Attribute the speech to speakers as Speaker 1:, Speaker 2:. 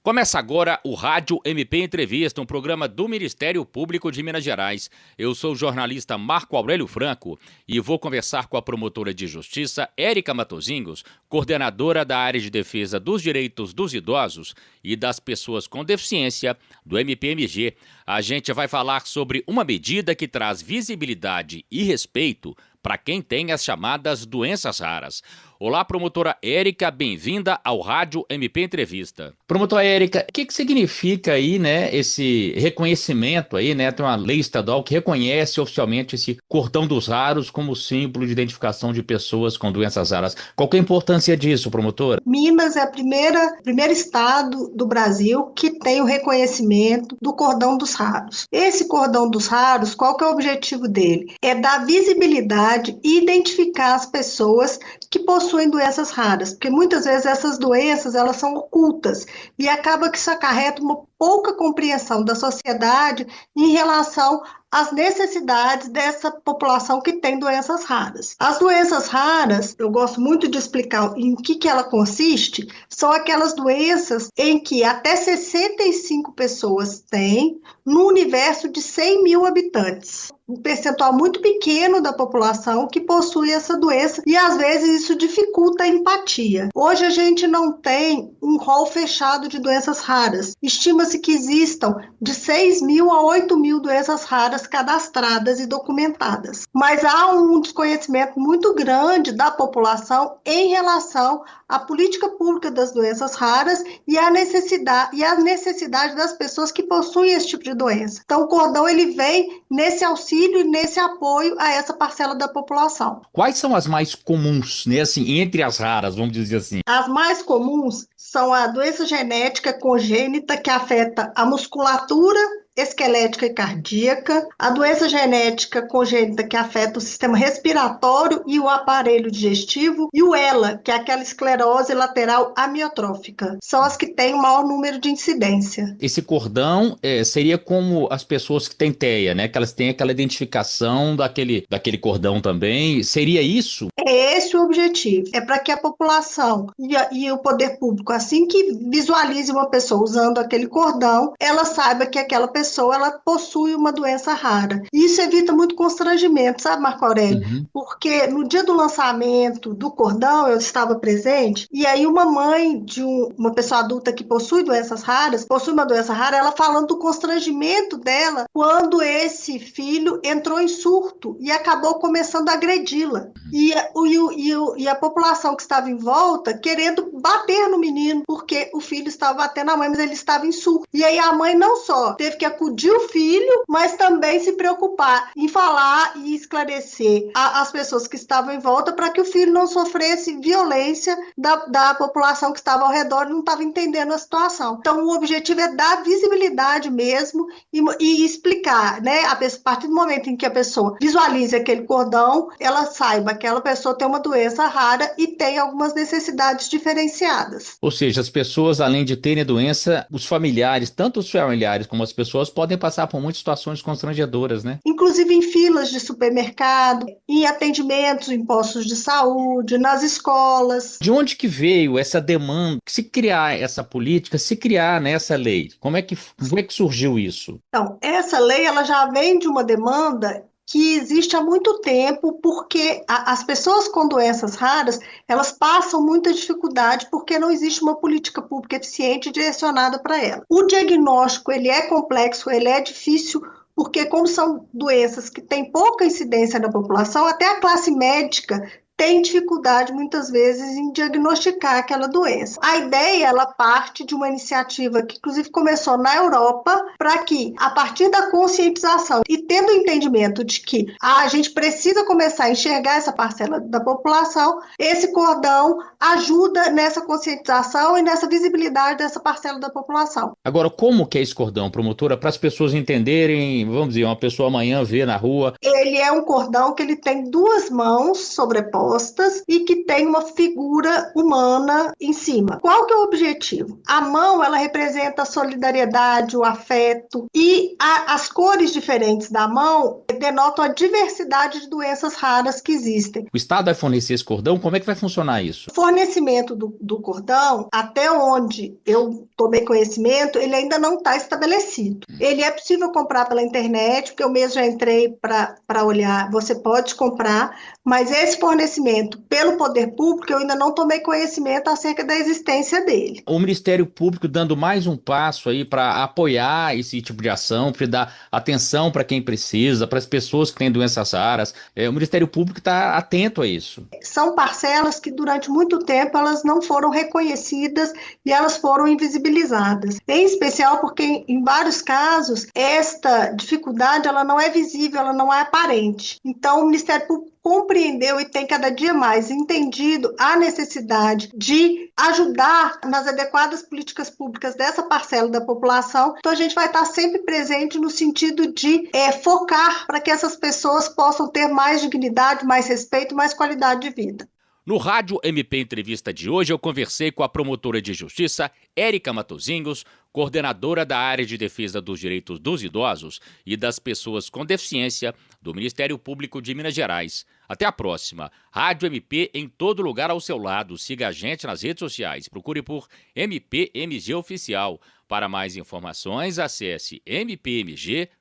Speaker 1: Começa agora o Rádio MP Entrevista, um programa do Ministério Público de Minas Gerais. Eu sou o jornalista Marco Aurélio Franco e vou conversar com a promotora de justiça Érica Matosinhos, coordenadora da área de defesa dos direitos dos idosos e das pessoas com deficiência do MPMG. A gente vai falar sobre uma medida que traz visibilidade e respeito para quem tem as chamadas doenças raras. Olá, promotora Érica, bem-vinda ao Rádio MP Entrevista. Promotora Érica, o que significa aí, né, esse reconhecimento aí, né? Tem uma lei estadual que reconhece oficialmente esse cordão dos raros como símbolo de identificação de pessoas com doenças raras. Qual que é a importância disso, promotora?
Speaker 2: Minas é o primeiro estado do Brasil que tem o reconhecimento do cordão dos raros. Esse cordão dos raros, qual que é o objetivo dele? É dar visibilidade e identificar as pessoas que possuem doenças raras, porque muitas vezes essas doenças elas são ocultas e acaba que isso acarreta uma pouca compreensão da sociedade em relação às necessidades dessa população que tem doenças raras. As doenças raras, eu gosto muito de explicar em que ela consiste, são aquelas doenças em que até 65 pessoas têm no universo de 100 mil habitantes. Um percentual muito pequeno da população que possui essa doença e às vezes isso dificulta a empatia. Hoje a gente não tem um rol fechado de doenças raras. Estima-se que existam de 6 mil a 8 mil doenças raras cadastradas e documentadas. Mas há um desconhecimento muito grande da população em relação à política pública das doenças raras e a necessidade das pessoas que possuem esse tipo de doença. Então o cordão ele vem nesse auxílio e nesse apoio a essa parcela da população.
Speaker 1: Quais são as mais comuns, né, assim, entre as raras, vamos dizer assim?
Speaker 2: As mais comuns são a doença genética congênita que afeta a musculatura esquelética e cardíaca, a doença genética congênita que afeta o sistema respiratório e o aparelho digestivo, e o ELA, que é aquela esclerose lateral amiotrófica. São as que têm o maior número de incidência.
Speaker 1: Esse cordão seria como as pessoas que têm TEA, né? Que elas têm aquela identificação daquele cordão também. Seria isso?
Speaker 2: É esse o objetivo. É para que a população e o poder público, assim que visualize uma pessoa usando aquele cordão, ela saiba que aquela pessoa ela possui uma doença rara. E isso evita muito constrangimento, sabe, Marco Aurélio?
Speaker 1: Uhum.
Speaker 2: Porque no dia do lançamento do cordão, eu estava presente, e aí uma mãe de uma pessoa adulta que possui doenças raras, possui uma doença rara, ela falando do constrangimento dela quando esse filho entrou em surto e acabou começando a agredi-la. E a população que estava em volta querendo bater no menino, porque o filho estava batendo na mãe, mas ele estava em surto. E aí a mãe não só teve que acudir o filho, mas também se preocupar em falar e esclarecer as pessoas que estavam em volta para que o filho não sofresse violência da população que estava ao redor e não estava entendendo a situação. Então, o objetivo é dar visibilidade mesmo e explicar, né? A partir do momento em que a pessoa visualize aquele cordão, ela saiba que aquela pessoa tem uma doença rara e tem algumas necessidades diferenciadas.
Speaker 1: Ou seja, as pessoas, além de terem a doença, os familiares, tanto os familiares como as pessoas, podem passar por muitas situações constrangedoras, né?
Speaker 2: Inclusive em filas de supermercado, em atendimentos em postos de saúde, nas escolas.
Speaker 1: De onde que veio essa demanda? Se criar essa política, se criar nessa lei, como é que surgiu isso?
Speaker 2: Então, essa lei ela já vem de uma demanda que existe há muito tempo, porque as pessoas com doenças raras, elas passam muita dificuldade porque não existe uma política pública eficiente direcionada para ela. O diagnóstico, ele é complexo, ele é difícil, porque como são doenças que têm pouca incidência na população, até a classe médica tem dificuldade, muitas vezes, em diagnosticar aquela doença. A ideia, ela parte de uma iniciativa que, inclusive, começou na Europa, para que, a partir da conscientização e tendo o entendimento de que a gente precisa começar a enxergar essa parcela da população, esse cordão ajuda nessa conscientização e nessa visibilidade dessa parcela da população.
Speaker 1: Agora, como que é esse cordão, promotora, para as pessoas entenderem, vamos dizer, uma pessoa amanhã vê na rua?
Speaker 2: Ele é um cordão que ele tem duas mãos sobrepostas, opostas e que tem uma figura humana em cima. Qual que é o objetivo? A mão, ela representa a solidariedade, o afeto, e as cores diferentes da mão denotam a diversidade de doenças raras que existem.
Speaker 1: O Estado vai fornecer esse cordão? Como é que vai funcionar isso?
Speaker 2: O fornecimento do cordão, até onde eu tomei conhecimento, ele ainda não está estabelecido. Ele é possível comprar pela internet, porque eu mesmo já entrei para olhar, você pode comprar, mas esse fornecimento pelo poder público, eu ainda não tomei conhecimento acerca da existência dele.
Speaker 1: O Ministério Público dando mais um passo aí para apoiar esse tipo de ação, para dar atenção para quem precisa, para as pessoas que têm doenças raras. O Ministério Público está atento a isso.
Speaker 2: São parcelas que durante muito tempo elas não foram reconhecidas e elas foram invisibilizadas. Em especial porque em vários casos esta dificuldade ela não é visível, ela não é aparente. Então o Ministério Público compreendeu e tem cada dia mais entendido a necessidade de ajudar nas adequadas políticas públicas dessa parcela da população. Então a gente vai estar sempre presente no sentido de focar para que essas pessoas possam ter mais dignidade, mais respeito, mais qualidade de vida.
Speaker 1: No Rádio MP Entrevista de hoje, eu conversei com a promotora de justiça, Érica Matosinhos, coordenadora da área de defesa dos direitos dos idosos e das pessoas com deficiência do Ministério Público de Minas Gerais. Até a próxima. Rádio MP em todo lugar ao seu lado. Siga a gente nas redes sociais. Procure por MPMG Oficial. Para mais informações, acesse mpmg.mp.br.